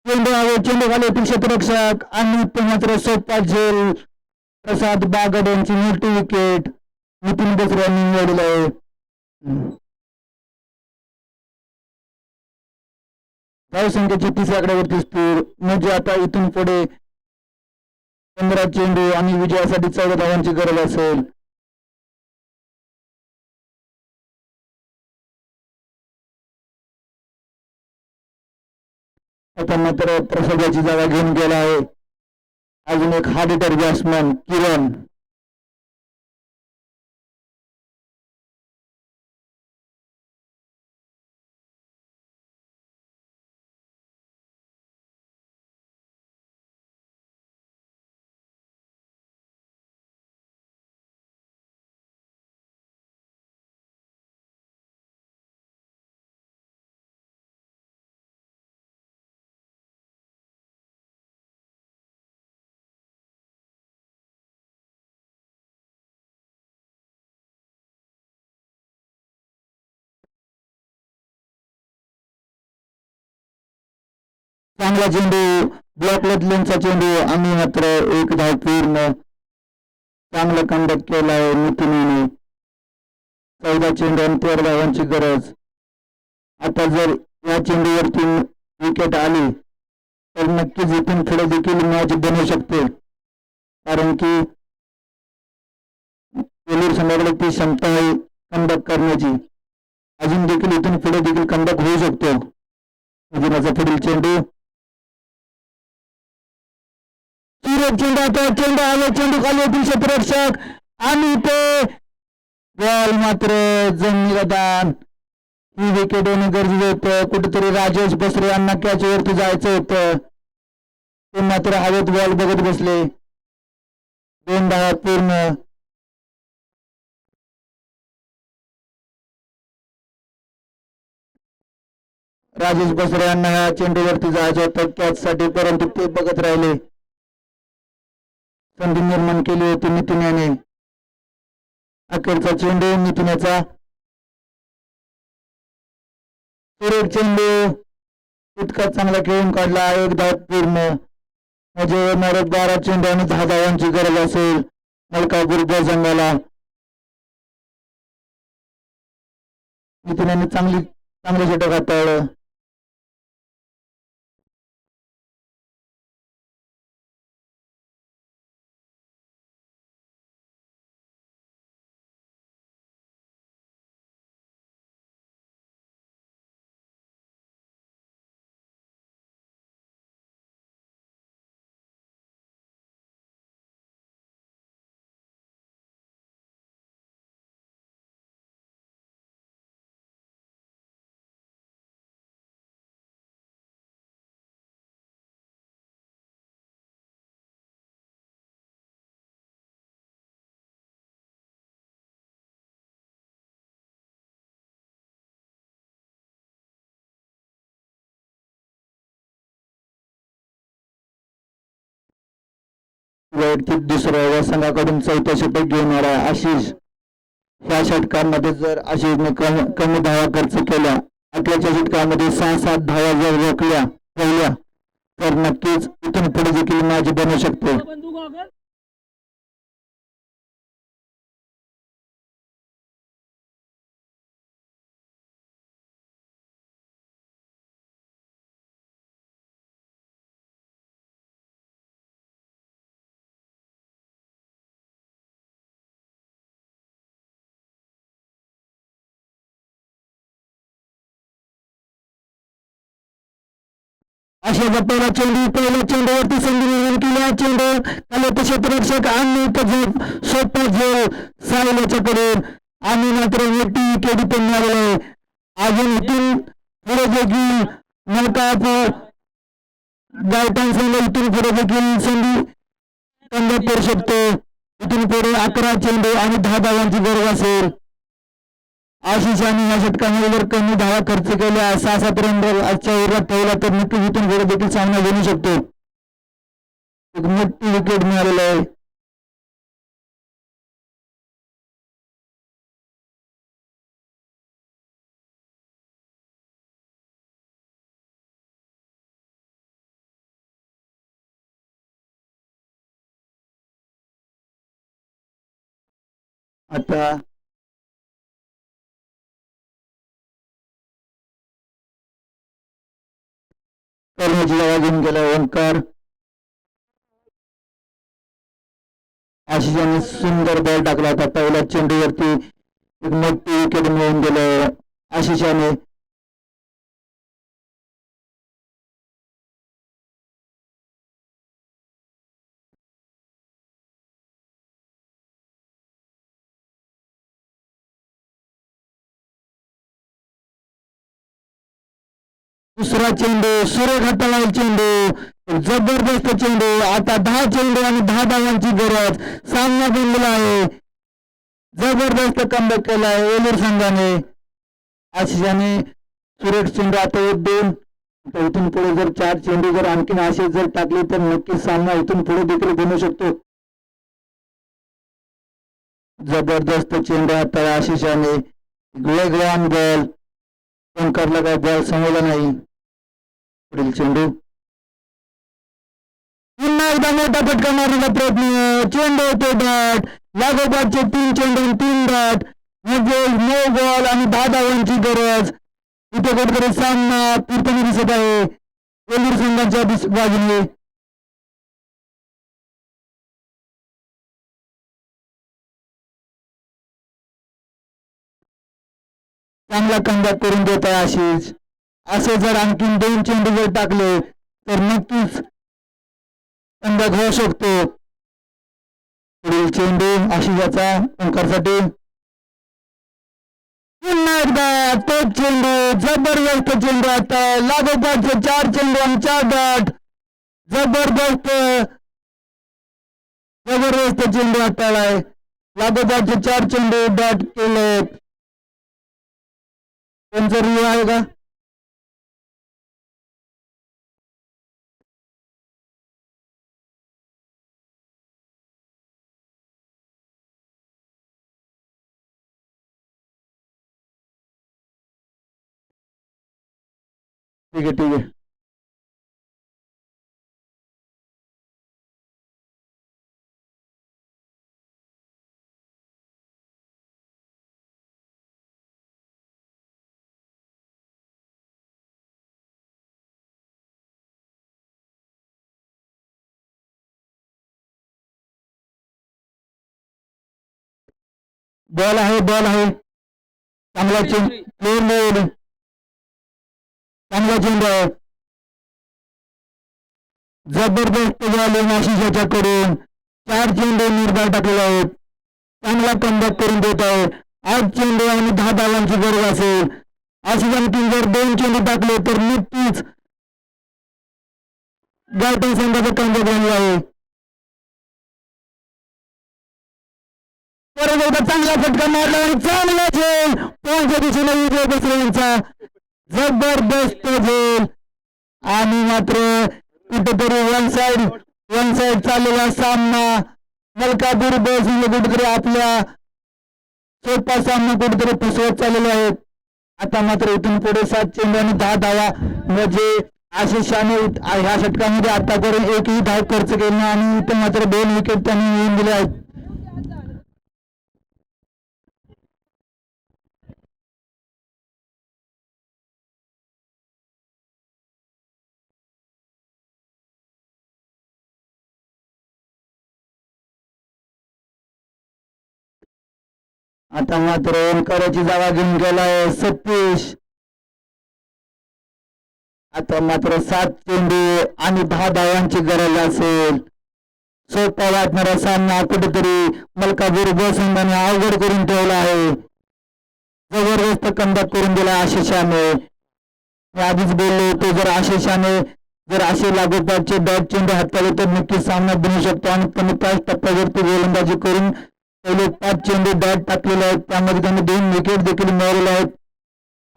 चेंडू खाली येथील क्षेत्ररक्षक आणि मात्र सोपा झेल प्रसाद बागड यांची मोठी विकेट नितीन बसरे यांनी मिळवलेलं आहे. धावसंख्येची 30 आकड्यावरती स्थिर म्हणजे आता इथून पुढे 15 चेंडू आणि विजयासाठी 14 धावांची गरज असेल. आता मात्र प्रसादाची जागा घेऊन गेला आहे अजून एक हार्ड हिटर बॅट्समन किरण. चांगला चेंडू ब्लॉक लेनचा चेंडू आम्ही मात्र एक धाव पूर्ण. चांगला कमबॅक केला आहे नितीनने. 14 चेंडू आणि 13 धावांची गरज. आता जर या चेंडूवरती विकेट आली तर नक्कीच इथून पुढे देखील मॅच बनवू शकते कारण की वेलूर संघाकडे ती क्षमता आहे कमबॅक करण्याची. अजून देखील इथून पुढे देखील कमबॅक होऊ शकतो. पुढील चेंडू चेंडू आले चेंडू खाली येथील क्षेत्ररक्षक आणि ते बॉल मात्र जमिनीला दान ही विकेट येणं गरजेचं होतं. कुठेतरी राजेश बसरे यांना कॅच वरती जायचं होतं, ते मात्र हवेत बॉल बघत बसले. 2 धावा पूर्ण. राजेश बसरे यांना ह्या चेंडूवरती जायचं होतं कॅच साठी, परंतु ते बघत राहिले. संधी निर्माण केली होती नितीन याने. अखेरचा चेंडू नितीन याचा. सुरेख चेंडू इतका चांगला खेळून काढला. 1 धाव पूर्ण. म्हणजे येणारे 12 चेंडू आणि 10 धावांची गरज असेल मलकापूर ब संघाला. नितीन यांनी चांगले षटक हाताळलं. वैयक्तिक दुसऱ्या संघाकडून 4थं षटक घेऊन आला आशिष. ह्या षटकांमध्ये जर आशिषने कमी धावा खर्च केल्या, अखेरच्या षटकामध्ये 6-7 धावा जर रोखल्या तर नक्कीच इथून पुढे देखील मॅच बनू शकते. अशा पहिला चेंडूवरती संधी निर्माण केली. चेंडू आले क्षेत्ररक्षक आणि सोपा झेल साहिल याच्याकडून आणि मात्र मोठी विकेट इथून मिळालेली आहे. अजून इथून पुढे देखील मलकापूर गावठाण संघ इथून पुढे देखील संधी कंदात करू शकतो. इथून पुढे 11 चेंडू आणि 10 धावांची गरज असेल. आशिष यांनी या षटकामध्ये जर कमी धावा खर्च केल्या, 6-7 रन आजच्या ओव्हरात ठेवला तर नक्कीच इथून पुढे देखील सामना जिंकू शकतो. एक मोठी विकेट मिळालेली आहे. आता करण्याची जागा घेऊन गेला ओंकार. आशिष यांनी सुंदर बॉल टाकला होता. पहिल्या चेंडूवरती एक मोठी विकेट मिळवून गेलं आशिष याने. दुसरा चेंडू सुरेख हाताळायला चेंडू, जबरदस्त चेंडू. आता 10 चेंडू आणि 10 धावांची गरज. सामना जिंकला आहे. जबरदस्त कमबॅक केला आहे वेलूर संघाने. आशिषाने सुरेख चेंडू आता 1-2. इथून पुढे जर 4 चेंडू जर आणखीन आशिष जर टाकले तर नक्कीच सामना इथून पुढे देखील बनू शकतो. जबरदस्त चेंडू हाताळा आशिषाने. वेगवान बॉल. ओंकारला काय बॉल समजला नाही. पुढील चेंडू पुन्हा एकदा मोठा फटका मारण्याचा प्रयत्न. चेंडू होतो डॉट. लागोपाठचे 3 चेंडू 3 डॉट. म्हणजे 9 बॉल आणि 10 धावांची गरज. इथे कुठेतरी सामना पूर्तपणे दिसत आहे वेलूर संघाच्या बाजूने. चांगला कमबॅक करून देत आहे आशिष. असे जर आणखीन 2 चेंडू जर टाकले तर नक्कीच कमबॅक होऊ शकतो. पुढील चेंडू आशिषाचा ओंकारसाठी. पुन्हा एकदा तोच चेंडू, जबरदस्त चेंडू, आता लागोपाठचे 4 चेंडू आणि 4 डॉट. जबरदस्त जबरदस्त चेंडू हाताळलाय. लागोपाठचे 4 चेंडू डॉट केलेत. त्यांचा रिव्ह्यू आहे का? ठीक आहे ठीक आहे. बॉल आहे बॉल आहे. चांगला चेंडू, चांगला चेंडू आहे. जबरदस्त बॉलिंग आशिष याच्याकडून. 4 चेंडू निर्धार टाकलेले आहेत. चांगला कमबॅक करून देत आहे. 8 चेंडू आणि 10 धावांची गरज असेल. आशिष आणखी जर 2 चेंडू टाकले तर नक्कीच गायटन संघाचा कमबॅक झाला आहे. परत एकदा चांगला फटका मारला आणि चांगला झेल पॉईंटच्या दिशेने विजय बसरे यांचा. जबरदस्त झेल आणि मात्र कुठेतरी वन साइड चाललेला सामना. मलकापूर बॉसिंग कुठेतरी आपल्या सोपा सामना कुठेतरी फसवत चाललेले आहेत. आता मात्र इथून पुढे 7 चेंडू आणि 10 धावा म्हणजे आशिषाने ह्या षटकामध्ये आतापर्यंत एकही धाव खर्च केली नाही आणि इथं मात्र 2 विकेट त्यांनी मिळवून दिले आहेत. आता मात्र ओंकाराची जागा घेऊन गेलाय सतीश. आता मात्र 7 चेंडू आणि 10 धावांची गरज असेल. सोपा वाटणारा सामना कुठेतरी मलकापूर ब संघाने अवघड करून ठेवला आहे. जबरदस्त कमबॅक करून दिला आशिषाने. मी आधीच बोललो होतो जर आशिषाने जर असे लागोपाठचे डॉट चेंडू हाताळले तर नक्कीच सामना बनू शकतो आणि त्यांनी 5 टप्प्यावरती गोलंदाजी करून पहिले 5 चेंडू डॉट टाकलेले आहेत. त्यामध्ये त्यांनी 2 विकेट देखील मिळवलेले आहेत.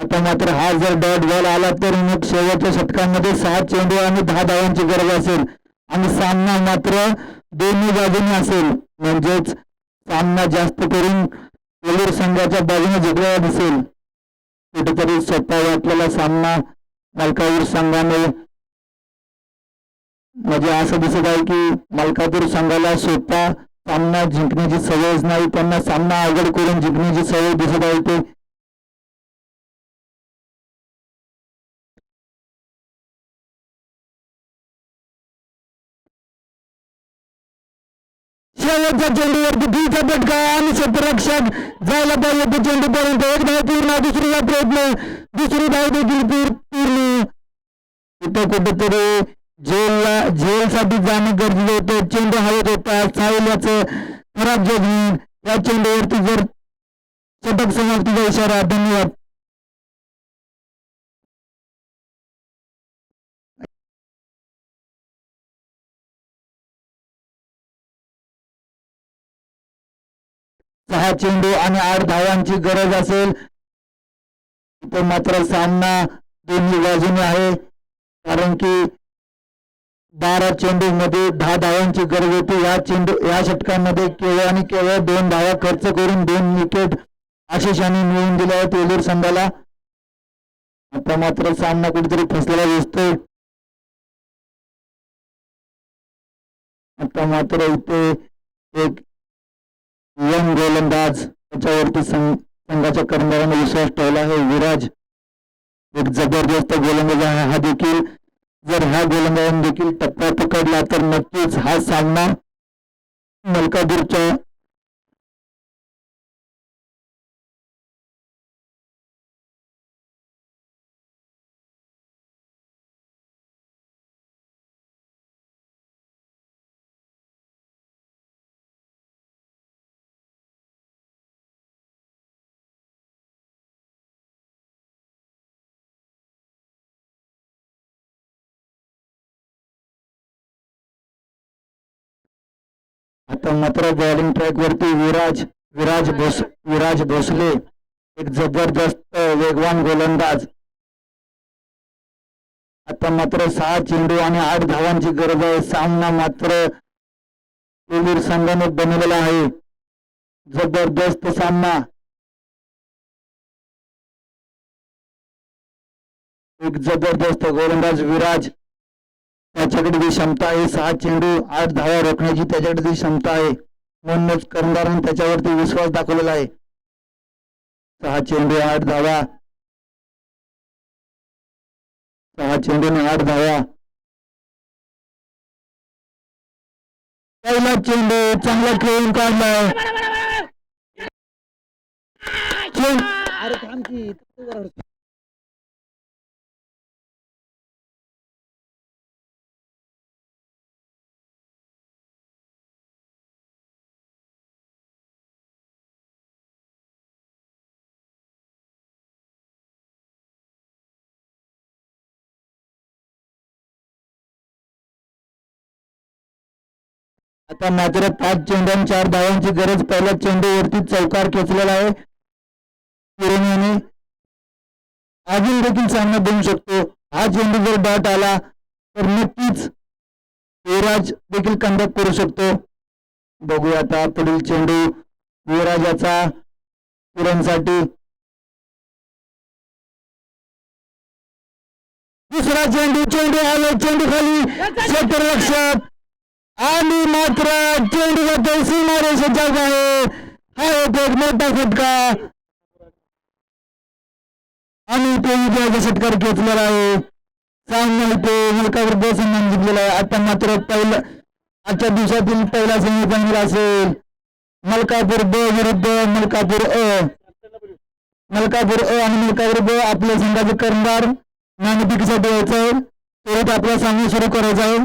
आता मात्र हा जर डॉट बॉल आला तर मग शेवटच्या षटकामध्ये 6 चेंडू आणि 10 धावांची गरज असेल आणि सामना मात्र दोन्ही बाजूने असेल. म्हणजेच सामना जास्त करून वेलूर संघाच्या बाजूने जिंकलेला दिसेल. कुठेतरी सोपा वाटलेला सामना मलकापूर संघाने म्हणजे असं दिसत आहे की मलकापूर संघाला सोपा सामना जिंकण्याची सवयच नाही. त्यांना सामना अवघड करून जिंकण्याची सवय दिसत आहे. ते शेवटच्या चेंडूवरती दिलचा फटका आणि क्षेत्ररक्षक जायला पाहिजे ते चेंडू पर्यंत. एक धाव पूर्ण, दुसरीचा प्रयत्न, दुसरी धाव देखील पूर्ण. इथं कुठेतरी झेलसाठी जाणं गरजेचं होतं. चेंडू हवेत होता. साहिल याचं खराब जजमेंट. या चेंडूवरती जर षटक समाप्तीचा इशारा. धन्यवाद. सहा चेंडू आणि 8 धावांची गरज असेल तर मात्र सामना दोन्ही बाजूने आहे. कारण की 12 चेंडू मध्ये 10 धावांची गरज होती. या षटकामध्ये केवळ आणि केवळ 2 धावा खर्च करून 2 विकेट आशिषाने मिळवून दिले आहेत वेलूर संघाला. आता मात्र सामना कुठेतरी फसलेला दिसतोय. आता मात्र इथे एक यंग गोलंदाज त्याच्यावरती संघाच्या कर्मचाऱ्यांनी विश्वास ठेवला आहे. विराज एक जबरदस्त गोलंदाज आहे. हा देखील जर ह्या गोलंदाजाने देखील टप्पा पकडला तर नक्कीच हा सामना मलकापूरच्या आता मात्र बॉलिंग ट्रॅक वरती विराज भोसले एक जबरदस्त वेगवान गोलंदाज. आता मात्र 6 चेंडू आणि 8 धावांची गरज आहे. सामना मात्र वेलूर संघाने बनवलेला आहे. जबरदस्त सामना. एक जबरदस्त गोलंदाज विराज, त्याच्याकडे जी क्षमता आहे 6 चेंडू 8 धावा रोखण्याची त्याच्याकडे जी क्षमता आहे, म्हणूनच कर्णधाराने त्याच्यावरती विश्वास दाखवलेला आहे. 6 चेंडू 8 धावा, 6 चेंडू 8 धावा. पहिला चेंडू चांगला खेळून काढलाय. आता मात्र 5 चेंडू 4 धावांची गरज. पहिल्या चेंडूवरती चौकार खेचलेला आहे. किरणने अजून देखील सामना देऊ शकतो. हा चेंडू जर डॉट आला तर नक्कीच विराज देखील कमबॅक करू शकतो. बघूया आता पुढील चेंडू विराजाचा किरणसाठी. दुसरा चेंडू आला, चेंडू खाली, क्षेत्र लक्षात आणि मात्र चेंडू सीमारेषेच्या बाहेर. हा एक मोठा फटका आणि तो विजयाचा षटकार खेचलेला आहे. सामना इथे मलकापूर ब संघाने जिंकलेला आहे. आता मात्र आजच्या दिवसातील पहिला सेमीफायनल असेल मलकापूर ब विरुद्ध मलकापूर अ. मलकापूर अ आणि मलकापूर ब आपल्या संघाचे कर्णधार नाणेफेकीसाठी यायचं आहे. आपला सामना सुरू करायचा आहे.